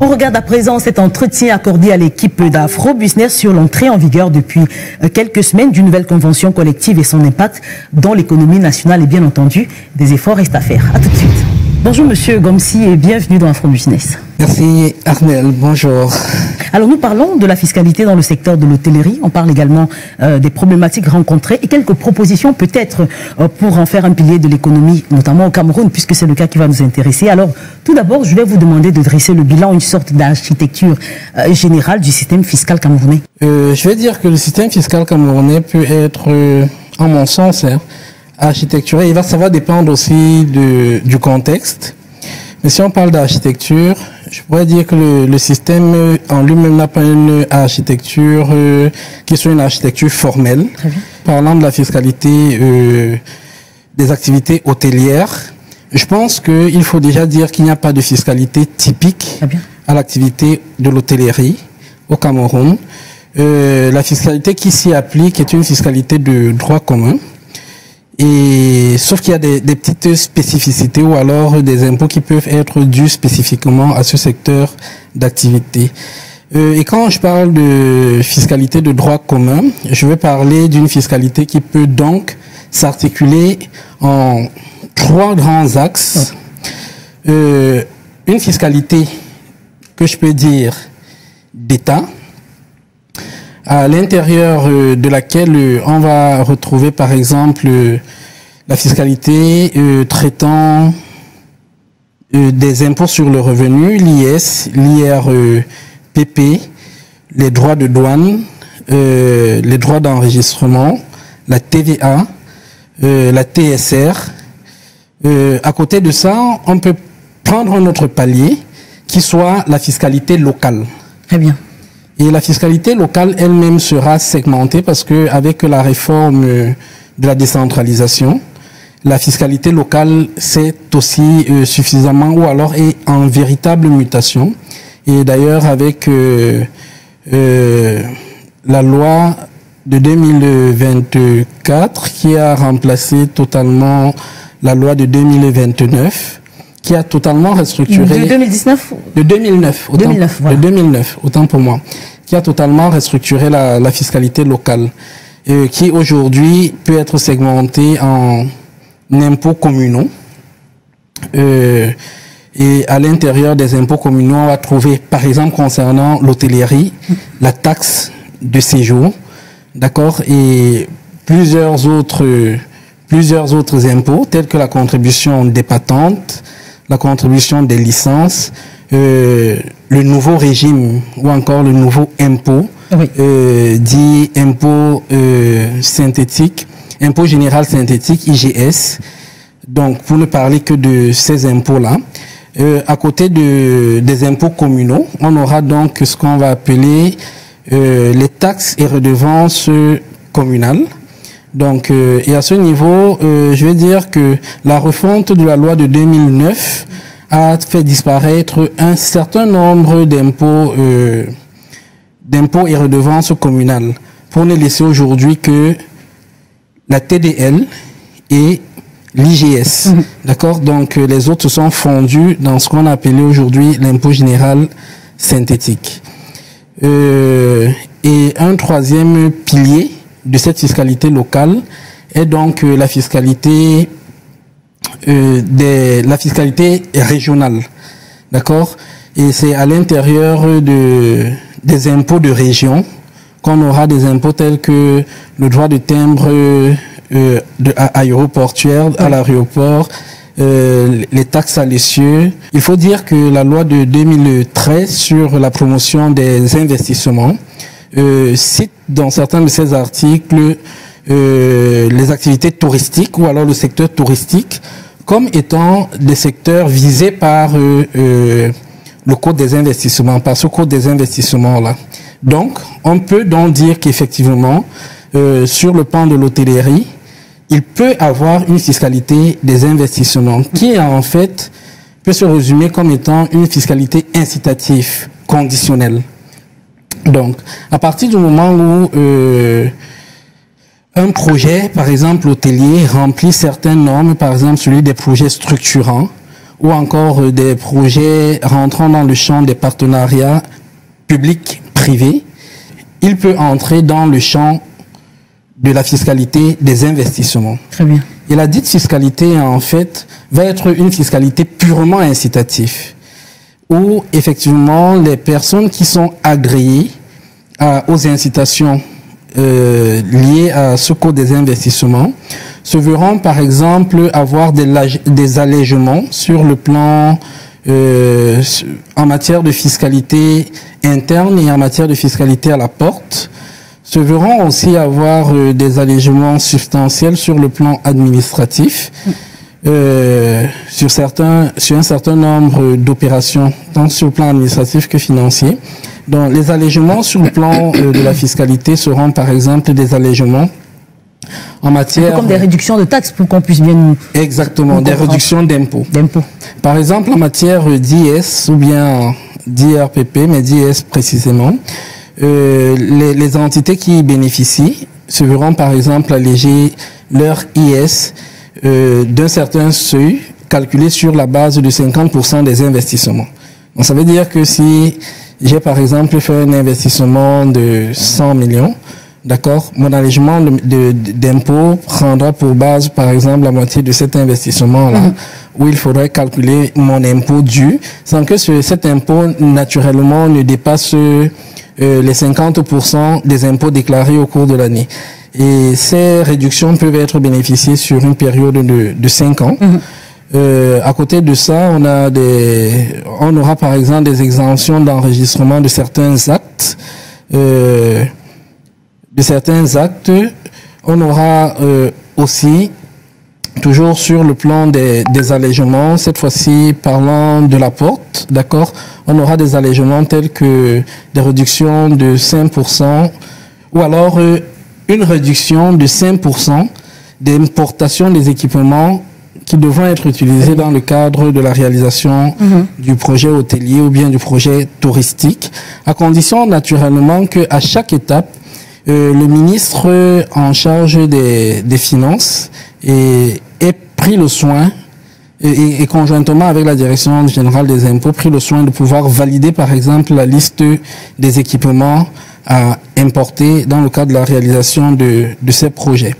On regarde à présent cet entretien accordé à l'équipe d'Afro Business sur l'entrée en vigueur depuis quelques semaines d'une nouvelle convention collective et son impact dans l'économie nationale et bien entendu, des efforts restent à faire. À tout de suite. Bonjour Monsieur Gomsi et bienvenue dans Afro Business. Merci Armel, bonjour. Alors nous parlons de la fiscalité dans le secteur de l'hôtellerie, on parle également des problématiques rencontrées et quelques propositions peut-être pour en faire un pilier de l'économie, notamment au Cameroun, puisque c'est le cas qui va nous intéresser. Alors tout d'abord, je vais vous demander de dresser le bilan, une sorte d'architecture générale du système fiscal camerounais. Je vais dire que le système fiscal camerounais peut être, en mon sens, architecturé. Ça va dépendre aussi du contexte. Mais si on parle d'architecture, je pourrais dire que le système en lui-même n'a pas une architecture qui soit une architecture formelle. Parlant de la fiscalité des activités hôtelières, je pense qu'il faut déjà dire qu'il n'y a pas de fiscalité typique à l'activité de l'hôtellerie au Cameroun. La fiscalité qui s'y applique est une fiscalité de droit commun. Et sauf qu'il y a des petites spécificités ou alors des impôts qui peuvent être dus spécifiquement à ce secteur d'activité. Et quand je parle de fiscalité de droit commun, je vais parler d'une fiscalité qui peut donc s'articuler en trois grands axes. Une fiscalité que je peux dire d'État, à l'intérieur de laquelle on va retrouver par exemple la fiscalité traitant des impôts sur le revenu, l'IS, l'IRPP, les droits de douane, les droits d'enregistrement, la TVA, la TSR. À côté de ça, on peut prendre un autre palier qui soit la fiscalité locale. Très bien. Et la fiscalité locale elle-même sera segmentée parce que avec la réforme de la décentralisation, la fiscalité locale c'est aussi suffisamment ou alors est en véritable mutation. Et d'ailleurs avec la loi de 2024 qui a remplacé totalement la loi de 2029, qui a totalement restructuré... De 2019 De 2009. Autant, 2009, voilà. De 2009, autant pour moi. Qui a totalement restructuré la fiscalité locale. Qui aujourd'hui peut être segmentée en impôts communaux. Et à l'intérieur des impôts communaux, on va trouver, par exemple, concernant l'hôtellerie, la taxe de séjour. D'accord? Et plusieurs autres impôts, tels que la contribution des patentes, la contribution des licences, le nouveau régime ou encore le nouveau impôt, dit impôt synthétique, impôt général synthétique, IGS. Donc, pour ne parler que de ces impôts-là, à côté des impôts communaux, on aura donc ce qu'on va appeler les taxes et redevances communales. Donc, et à ce niveau, je vais dire que la refonte de la loi de 2009 a fait disparaître un certain nombre d'impôts et redevances communales pour ne laisser aujourd'hui que la TDL et l'IGS. D'accord? Donc, les autres sont fondus dans ce qu'on a appelé aujourd'hui l'impôt général synthétique. Et un troisième pilier de cette fiscalité locale est donc la fiscalité régionale, d'accord, et c'est à l'intérieur des impôts de région qu'on aura des impôts tels que le droit de timbre aéroportuaire à l'aéroport, les taxes à l'essieu. Il faut dire que la loi de 2013 sur la promotion des investissements cite dans certains de ces articles les activités touristiques ou alors le secteur touristique comme étant des secteurs visés par le code des investissements, par ce code des investissements-là. Donc, on peut donc dire qu'effectivement, sur le plan de l'hôtellerie, il peut avoir une fiscalité des investissements qui, en fait, peut se résumer comme étant une fiscalité incitative, conditionnelle. Donc, à partir du moment où un projet, par exemple hôtelier, remplit certaines normes, par exemple celui des projets structurants, ou encore des projets rentrant dans le champ des partenariats publics-privés, il peut entrer dans le champ de la fiscalité des investissements. Très bien. Et la dite fiscalité, en fait, va être une fiscalité purement incitative, où effectivement les personnes qui sont agréées aux incitations liées à ce code des investissements se verront par exemple avoir des allègements sur le plan en matière de fiscalité interne et en matière de fiscalité à la porte, se verront aussi avoir des allègements substantiels sur le plan administratif, sur un certain nombre d'opérations, tant sur le plan administratif que financier. Donc, les allègements sur le plan de la fiscalité seront par exemple des allègements en matière... Comme des réductions de taxes pour qu'on puisse bien nous... Exactement, des réductions d'impôts. Par exemple, en matière d'IS ou bien d'IRPP, mais d'IS précisément, les entités qui y bénéficient se verront par exemple alléger leur IS d'un certain seuil calculé sur la base de 50% des investissements. Donc ça veut dire que si j'ai par exemple fait un investissement de 100 millions, d'accord, mon allègement d'impôt prendra pour base par exemple la moitié de cet investissement-là, où il faudrait calculer mon impôt dû, sans que cet impôt naturellement ne dépasse les 50% des impôts déclarés au cours de l'année. Et ces réductions peuvent être bénéficiées sur une période de 5 ans. À côté de ça, on aura par exemple des exemptions d'enregistrement de certains actes. On aura aussi, toujours sur le plan des allègements, cette fois-ci parlant de la porte, d'accord, on aura des allègements tels que des réductions de 5%, ou alors une réduction de 5% d'importation des équipements qui devront être utilisés dans le cadre de la réalisation du projet hôtelier ou bien du projet touristique, à condition naturellement qu'à chaque étape, le ministre en charge des finances ait pris le soin et conjointement avec la direction générale des impôts, pris le soin de pouvoir valider par exemple la liste des équipements à importer dans le cadre de la réalisation de ces projets.